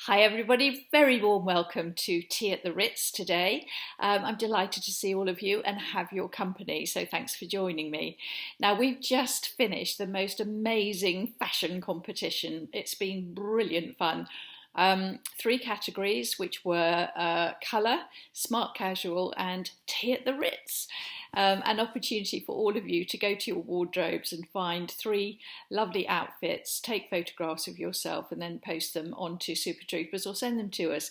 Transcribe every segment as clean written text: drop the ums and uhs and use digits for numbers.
Hi everybody, very warm welcome to Tea at the Ritz today. I'm delighted to see all of you and have your company, so thanks for joining me. Now we've just finished the most amazing fashion competition. It's been brilliant fun. Three categories, which were colour, smart casual and tea at the Ritz. An opportunity for all of you to go to your wardrobes and find three lovely outfits, take photographs of yourself and then post them onto Super Troopers or send them to us.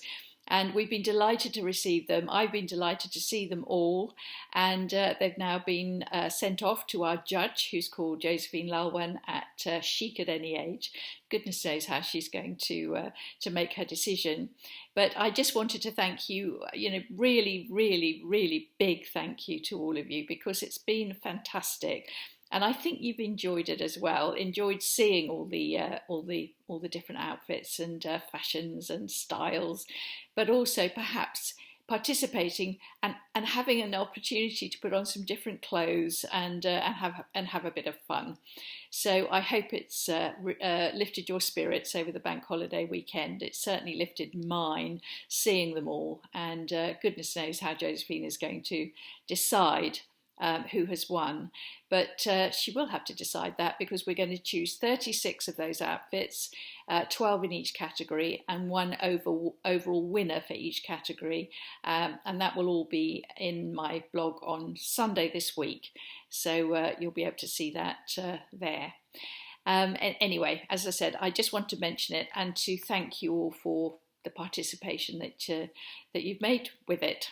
And we've been delighted to receive them. I've been delighted to see them all. And they've now been sent off to our judge, who's called Josephine Lalwan at Chic at Any Age. Goodness knows how she's going to make her decision. But I just wanted to thank you, really, really, really big thank you to all of you, because it's been fantastic. And I think you've enjoyed it as well. Enjoyed seeing all the different outfits and fashions and styles, but also perhaps participating and having an opportunity to put on some different clothes and have a bit of fun. So I hope it's lifted your spirits over the bank holiday weekend. It certainly lifted mine, seeing them all. And goodness knows how Josephine is going to decide who has won, but she will have to decide that, because we're going to choose 36 of those outfits, 12 in each category, and one overall winner for each category, and that will all be in my blog on Sunday this week, so you'll be able to see that there. And anyway, as I said, I just want to mention it and to thank you all for the participation that you've made with it.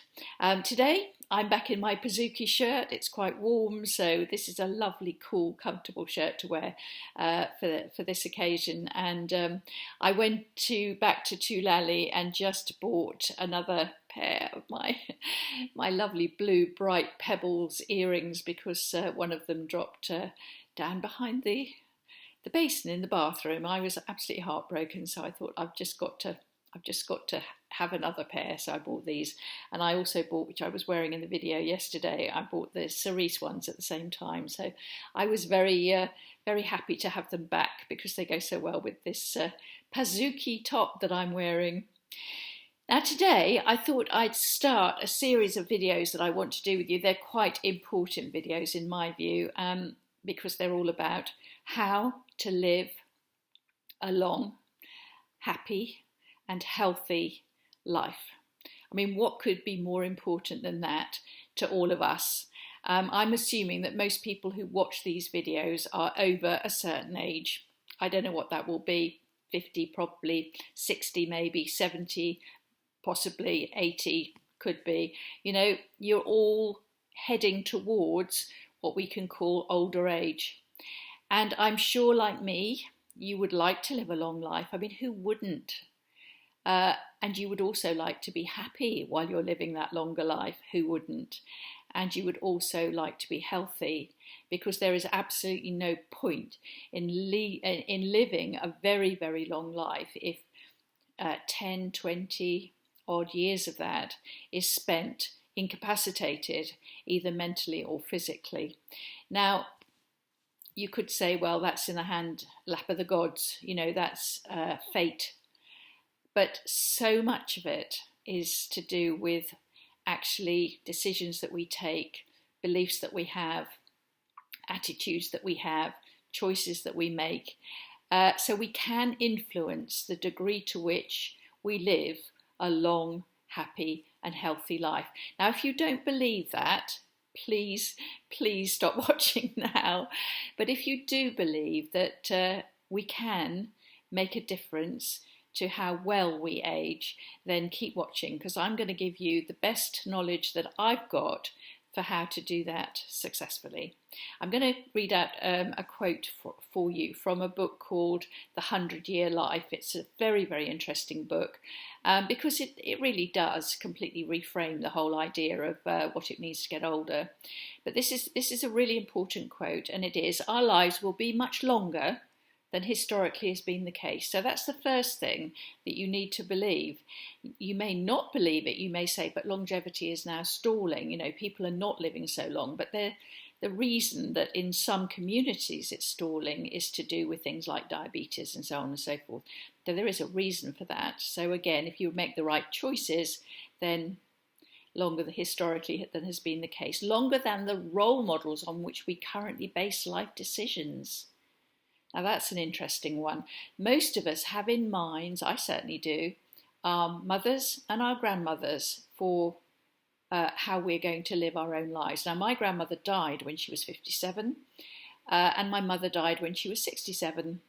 Today I'm back in my Pizookie shirt. It's quite warm, so this is a lovely, cool, comfortable shirt to wear for this occasion. And I went back to Tulali and just bought another pair of my lovely blue bright pebbles earrings, because one of them dropped down behind the basin in the bathroom. I was absolutely heartbroken, so I thought I've just got to have another pair, so I bought these. And I also bought, which I was wearing in the video yesterday, I bought the cerise ones at the same time. So I was very happy to have them back, because they go so well with this Pizookie top that I'm wearing. Now today I thought I'd start a series of videos that I want to do with you. They're quite important videos in my view, because they're all about how to live a long, happy and healthy life. I mean, what could be more important than that to all of us? I'm assuming that most people who watch these videos are over a certain age. I don't know what that will be, 50 probably, 60 maybe, 70, possibly 80 could be. You're all heading towards what we can call older age. And I'm sure, like me, you would like to live a long life. I mean, who wouldn't? And you would also like to be happy while you're living that longer life. Who wouldn't? And you would also like to be healthy, because there is absolutely no point in living a very, very long life if 10, 20 odd years of that is spent incapacitated, either mentally or physically. Now, you could say, well, that's in the lap of the gods, that's fate. But so much of it is to do with actually decisions that we take, beliefs that we have, attitudes that we have, choices that we make. So we can influence the degree to which we live a long, happy and healthy life. Now, if you don't believe that, please stop watching now. But if you do believe that we can make a difference to how well we age, then keep watching, because I'm going to give you the best knowledge that I've got for how to do that successfully. I'm going to read out a quote for you from a book called The 100-Year Life. It's a very, very interesting book, because it really does completely reframe the whole idea of what it means to get older. But this is a really important quote, and it is, "Our lives will be much longer than historically has been the case." So that's the first thing that you need to believe. You may not believe it. You may say, but longevity is now stalling. People are not living so long. But the reason that in some communities it's stalling is to do with things like diabetes and so on and so forth. So there is a reason for that. So again, if you make the right choices, then longer historically than has been the case, longer than the role models on which we currently base life decisions. Now that's an interesting one. Most of us have in mind, I certainly do, our mothers and our grandmothers for how we're going to live our own lives. Now my grandmother died when she was 57 and my mother died when she was 67.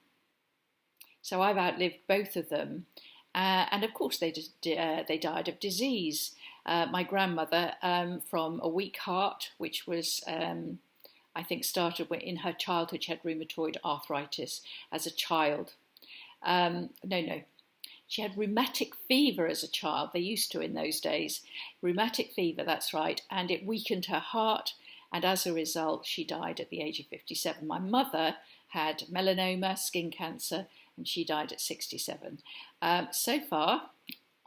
So I've outlived both of them. And of course they died of disease. My grandmother from a weak heart, which was, I think, started in her childhood. She had rheumatoid arthritis as a child. She had rheumatic fever as a child. They used to in those days. Rheumatic fever, that's right. And it weakened her heart. And as a result, she died at the age of 57. My mother had melanoma, skin cancer, and she died at 67. So far,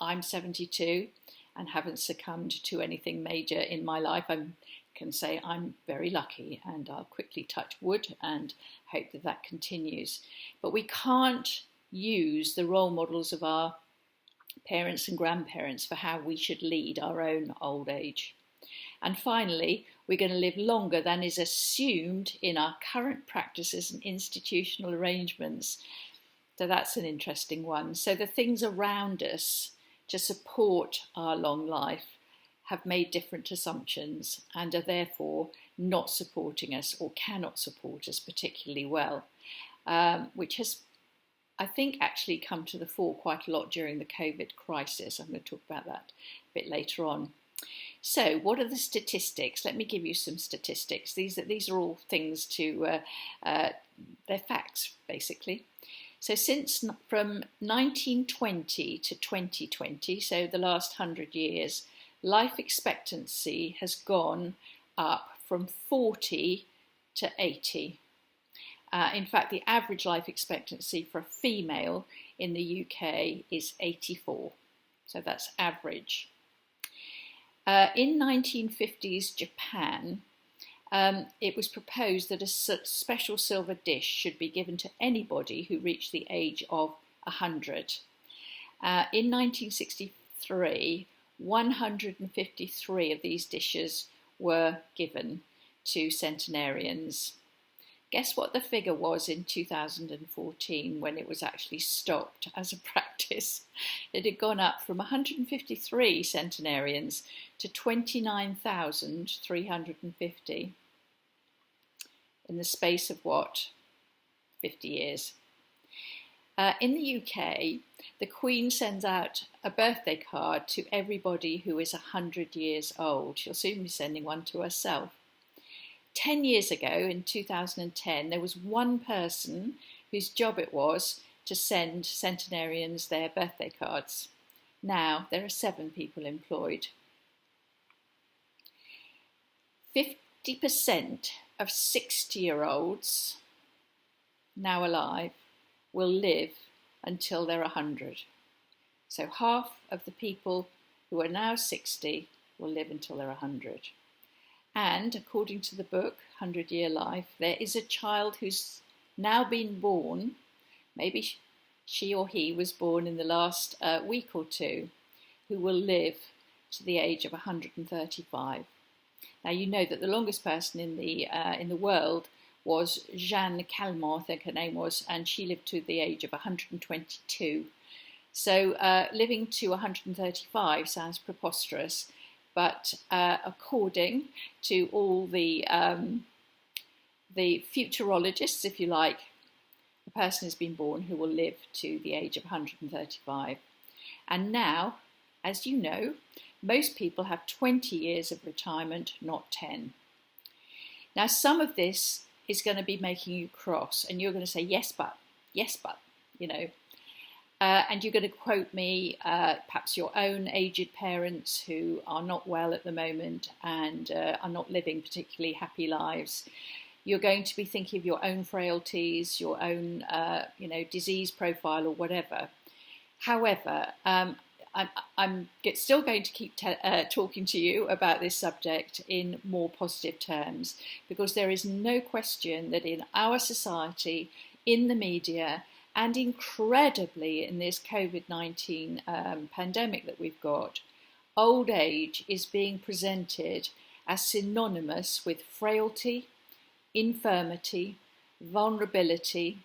I'm 72 and haven't succumbed to anything major in my life. I can say I'm very lucky, and I'll quickly touch wood and hope that that continues. But we can't use the role models of our parents and grandparents for how we should lead our own old age. And finally, we're going to live longer than is assumed in our current practices and institutional arrangements. So that's an interesting one. So the things around us to support our long life have made different assumptions and are therefore not supporting us or cannot support us particularly well, which has, I think, actually come to the fore quite a lot during the COVID crisis. I'm going to talk about that a bit later on. So what are the statistics? Let me give you some statistics. These are all things they're facts, basically. So from 1920 to 2020, so the last 100 years, life expectancy has gone up from 40 to 80. In fact, the average life expectancy for a female in the UK is 84. So that's average. In 1950s Japan, it was proposed that a special silver dish should be given to anybody who reached the age of 100. In 1963, 153 of these dishes were given to centenarians. Guess what the figure was in 2014 when it was actually stopped as a practice? It had gone up from 153 centenarians to 29,350 in the space of what? 50 years. In the UK, the Queen sends out a birthday card to everybody who is 100 years old. She'll soon be sending one to herself. 10 years ago, in 2010, there was one person whose job it was to send centenarians their birthday cards. Now there are 7 people employed. 50% of 60-year-olds now alive will live until they're 100. So half of the people who are now 60 will live until they're 100. And according to the book, 100-Year Life, there is a child who's now been born, maybe she or he was born in the last week or two, who will live to the age of 135. Now you know that the longest person in the world was Jeanne Calment, I think her name was, and she lived to the age of 122. So living to 135 sounds preposterous. But according to all the futurologists, if you like, a person has been born who will live to the age of 135. And now, as you know, most people have 20 years of retirement, not 10. Now, some of this is going to be making you cross, and you're going to say, yes, but, you know. And you're going to quote me, perhaps your own aged parents who are not well at the moment and are not living particularly happy lives. You're going to be thinking of your own frailties, your own, disease profile or whatever. However, I'm still going to keep talking to you about this subject in more positive terms, because there is no question that in our society, in the media, And incredibly, in this COVID-19 pandemic that we've got, old age is being presented as synonymous with frailty, infirmity, vulnerability,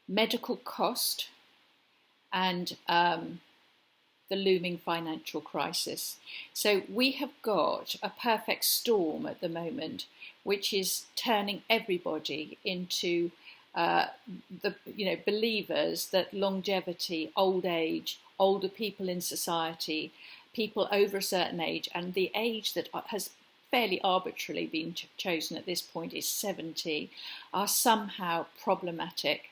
medical cost, and the looming financial crisis. So we have got a perfect storm at the moment, which is turning everybody into believers that longevity, old age, older people in society, people over a certain age, and the age that has fairly arbitrarily been chosen at this point is 70, are somehow problematic.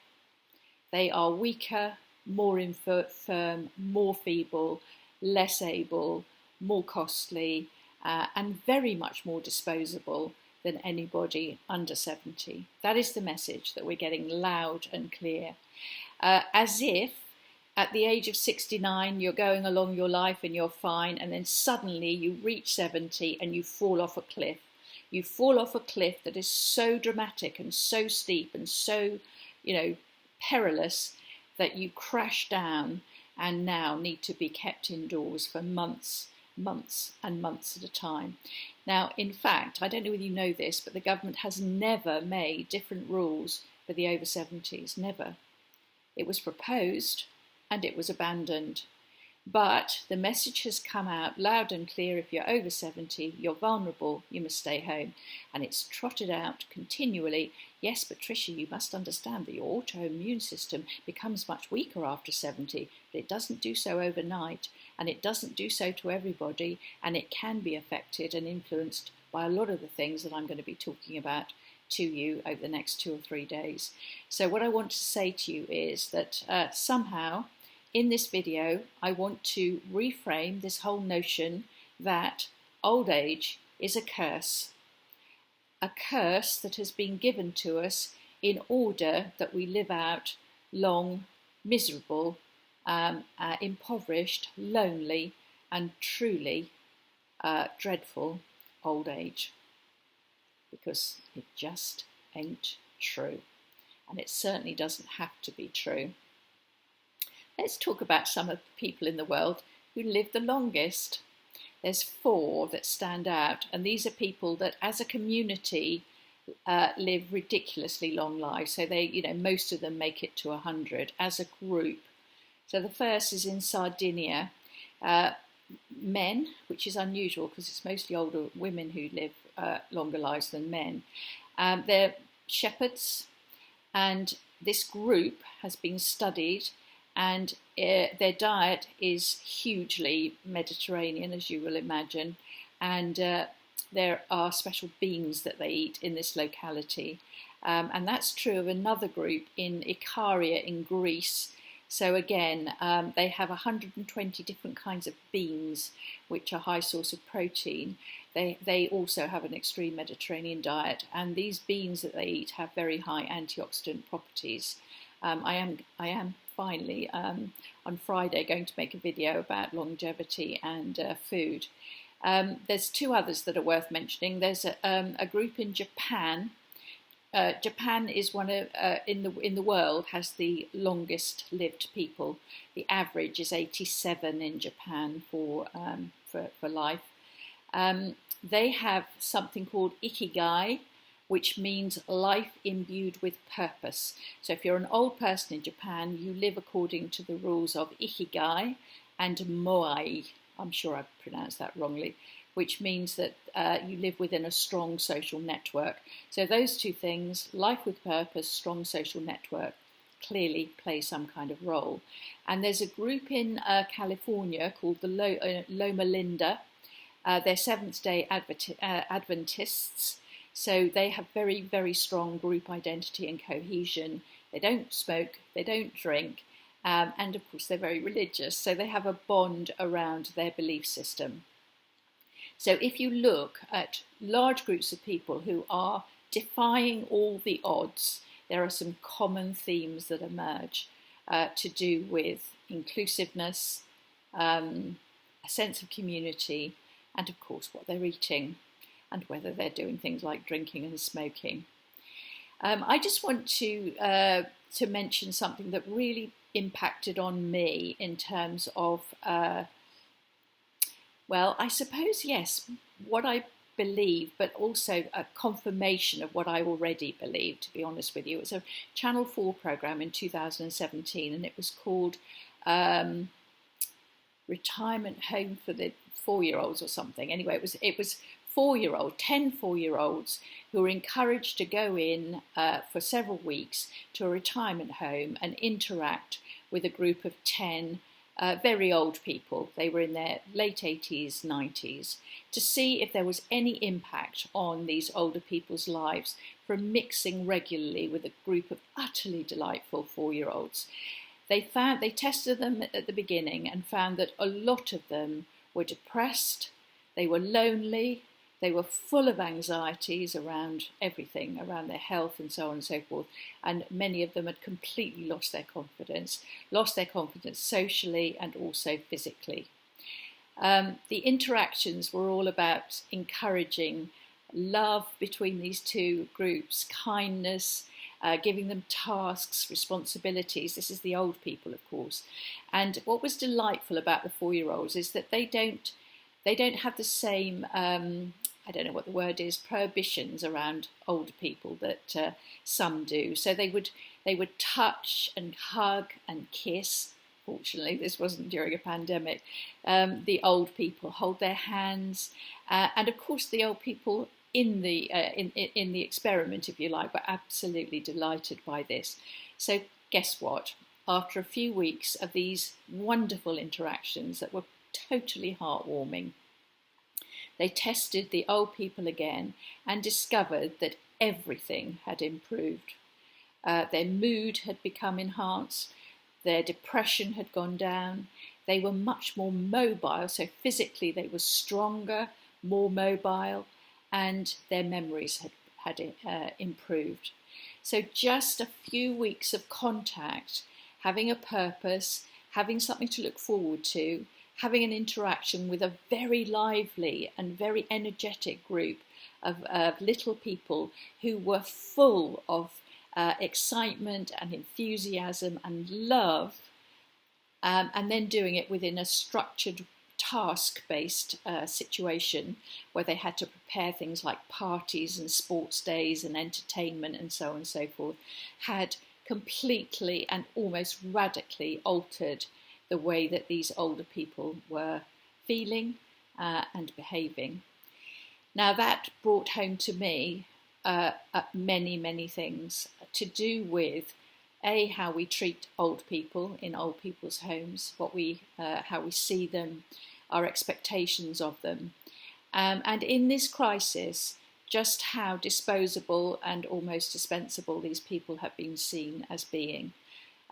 They are weaker, more infirm, more feeble, less able, more costly, and very much more disposable than anybody under 70. That is the message that we're getting loud and clear. As if at the age of 69 you're going along your life and you're fine, and then suddenly you reach 70 and you fall off a cliff. You fall off a cliff that is so dramatic and so steep and so, perilous, that you crash down and now need to be kept indoors for months and months at a time. Now, in fact, I don't know whether you know this, but the government has never made different rules for the over 70s, never. It was proposed and it was abandoned. But the message has come out loud and clear: if you're over 70, you're vulnerable, you must stay home. And it's trotted out continually. Yes, but Tricia, you must understand that your autoimmune system becomes much weaker after 70, but it doesn't do so overnight, and it doesn't do so to everybody, and it can be affected and influenced by a lot of the things that I'm going to be talking about to you over the next 2 or 3 days. So what I want to say to you is that somehow, in this video, I want to reframe this whole notion that old age is a curse that has been given to us in order that we live out long, miserable, impoverished, lonely, and truly dreadful old age. Because it just ain't true. And it certainly doesn't have to be true. Let's talk about some of the people in the world who live the longest. There's 4 that stand out, and these are people that as a community live ridiculously long lives. So they, most of them make it to 100 as a group. So the first is in Sardinia. Men, which is unusual because it's mostly older women who live longer lives than men. They're shepherds, and this group has been studied, and their diet is hugely Mediterranean, as you will imagine, and there are special beans that they eat in this locality. And that's true of another group in Ikaria in Greece. So again, they have 120 different kinds of beans, which are a high source of protein. They also have an extreme Mediterranean diet, and these beans that they eat have very high antioxidant properties. I am finally on Friday going to make a video about longevity and food. There's 2 others that are worth mentioning. There's a group in Japan. Japan is one of in the world has the longest lived people. The average is 87 in Japan for life. They have something called ikigai, which means life imbued with purpose. So if you're an old person in Japan, you live according to the rules of ikigai and moai. I'm sure I pronounced that wrongly, which means that you live within a strong social network. So those 2 things, life with purpose, strong social network, clearly play some kind of role. And there's a group in California called the Loma Linda. They're Seventh-day Adventists. So they have very, very strong group identity and cohesion. They don't smoke, they don't drink, and of course they're very religious. So they have a bond around their belief system. So if you look at large groups of people who are defying all the odds, there are some common themes that emerge to do with inclusiveness, a sense of community, and of course what they're eating and whether they're doing things like drinking and smoking. I just want to to mention something that really impacted on me in terms of, well, I suppose, yes, what I believe, but also a confirmation of what I already believed, to be honest with you. It was a Channel 4 programme in 2017, and it was called Retirement Home for the 4-year-olds or something. Anyway, it was 10 4-year-olds who were encouraged to go in for several weeks to a retirement home and interact with a group of 10 very old people. They were in their late 80s, 90s, to see if there was any impact on these older people's lives from mixing regularly with a group of utterly delightful 4-year-olds. They tested them at the beginning and found that a lot of them were depressed, they were lonely, they were full of anxieties around everything, around their health and so on and so forth. And many of them had completely lost their confidence socially and also physically. The interactions were all about encouraging love between these two groups, kindness, giving them tasks, responsibilities. This is the old people, of course. And what was delightful about the 4-year-olds is that they don't have the same, I don't know what the word is, prohibitions around older people that some do. So they would touch and hug and kiss. Fortunately, this wasn't during a pandemic. The old people hold their hands, and of course, the old people in the experiment, if you like, were absolutely delighted by this. So guess what? After a few weeks of these wonderful interactions that were totally heartwarming, they tested the old people again and discovered that everything had improved. Their mood had become enhanced, their depression had gone down, they were much more mobile, so physically they were stronger, more mobile, and their memories had improved. So just a few weeks of contact, having a purpose, having something to look forward to, having an interaction with a very lively and very energetic group of little people who were full of excitement and enthusiasm and love, and then doing it within a structured task-based situation where they had to prepare things like parties and sports days and entertainment and so on and so forth, had completely and almost radically altered the way that these older people were feeling and behaving. Now that brought home to me many, many things to do with how we treat old people in old people's homes, how we see them, our expectations of them, and in this crisis, just how disposable and almost dispensable these people have been seen as being.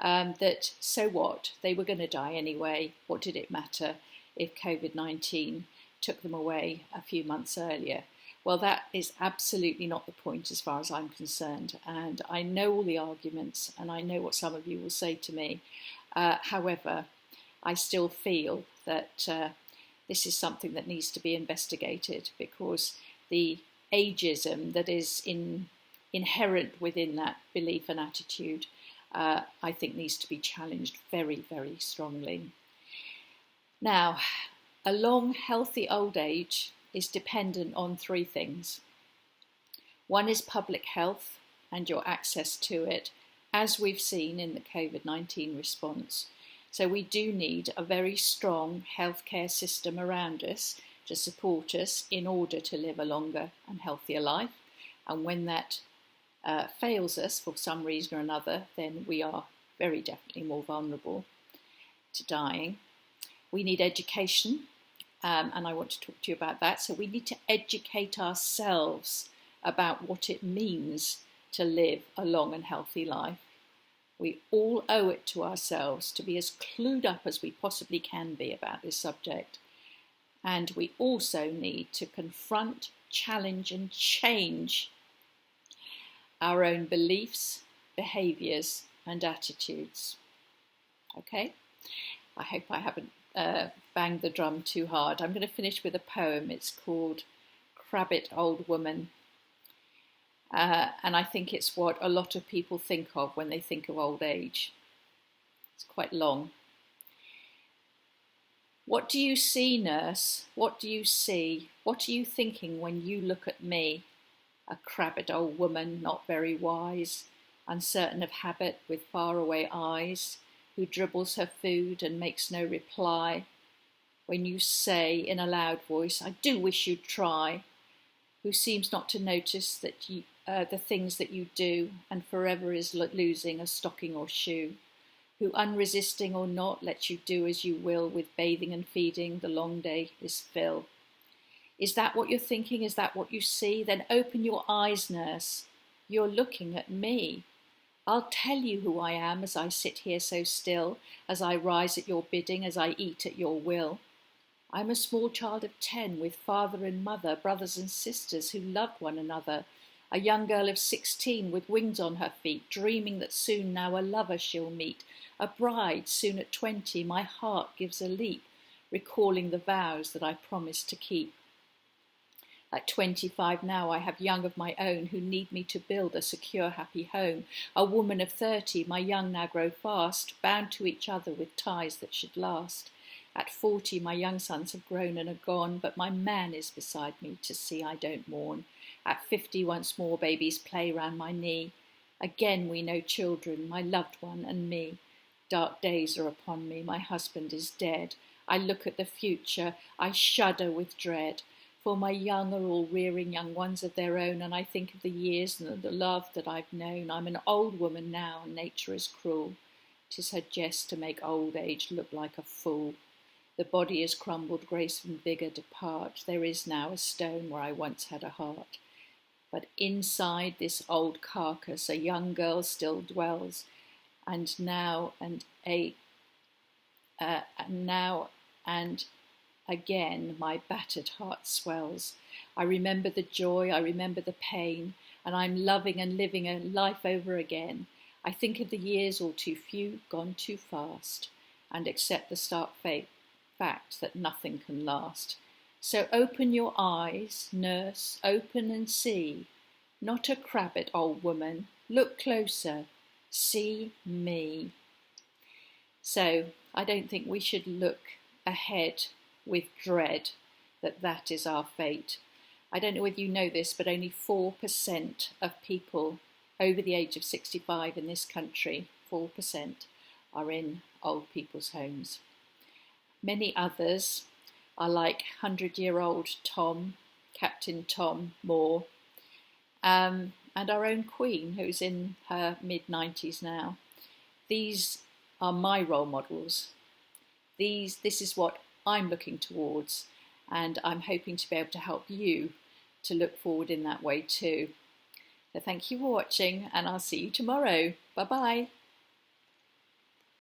That so what? They were going to die anyway. What did it matter if COVID-19 took them away a few months earlier? Well, that is absolutely not the point as far as I'm concerned. And I know all the arguments and I know what some of you will say to me. However, I still feel that this is something that needs to be investigated, because the ageism that is inherent within that belief and attitude, I think needs to be challenged very, very strongly. Now, a long, healthy old age is dependent on 3 things. One is public health and your access to it, as we've seen in the COVID-19 response. So we do need a very strong healthcare system around us to support us in order to live a longer and healthier life. And when that fails us for some reason or another, then we are very definitely more vulnerable to dying. We need education, and I want to talk to you about that. So we need to educate ourselves about what it means to live a long and healthy life. We all owe it to ourselves to be as clued up as we possibly can be about this subject. And we also need to confront, challenge and change our own beliefs, behaviours and attitudes. Okay? I hope I haven't banged the drum too hard. I'm going to finish with a poem. It's called Crabbit Old Woman. And I think it's what a lot of people think of when they think of old age. It's quite long. What do you see, nurse? What do you see? What are you thinking when you look at me? A crabbed old woman, not very wise, uncertain of habit, with faraway eyes, who dribbles her food and makes no reply. When you say in a loud voice, I do wish you'd try, who seems not to notice that the things that you do, and forever is losing a stocking or shoe, who unresisting or not lets you do as you will, with bathing and feeding, the long day is fill. Is that what you're thinking? Is that what you see? Then open your eyes, nurse. You're looking at me. I'll tell you who I am as I sit here so still, as I rise at your bidding, as I eat at your will. I'm a small child of 10 with father and mother, brothers and sisters who loved one another, a young girl of 16 with wings on her feet, dreaming that soon now a lover she'll meet, a bride soon at 20, my heart gives a leap, recalling the vows that I promised to keep. At 25 now I have young of my own who need me to build a secure happy home, a woman of 30, my young now grow fast, bound to each other with ties that should last. At 40 my young sons have grown and are gone, but my man is beside me to see I don't mourn. At 50 once more babies play round my knee. Again we know children, my loved one and me. Dark days are upon me, my husband is dead. I look at the future, I shudder with dread. For my young are all rearing young ones of their own, and I think of the years and the love that I've known. I'm an old woman now, and nature is cruel. 'Tis her jest to make old age look like a fool. The body is crumbled, grace and vigour depart. There is now a stone where I once had a heart. But inside this old carcass a young girl still dwells, and now and again my battered heart swells. I remember the joy, I remember the pain, and I'm loving and living a life over again. I think of the years all too few, gone too fast, and accept the stark fact that nothing can last. So open your eyes, nurse, open and see. Not a crabbed old woman, look closer, see me. So I don't think we should look ahead with dread that is our fate. I don't know whether you know this, but only 4% of people over the age of 65 in this country, 4%, are in old people's homes. Many others are like 100-year-old Tom, Captain Tom Moore, and our own Queen, who's in her mid-90s now. These are my role models. This is what I'm looking towards, and I'm hoping to be able to help you to look forward in that way too. So thank you for watching, and I'll see you tomorrow. Bye bye.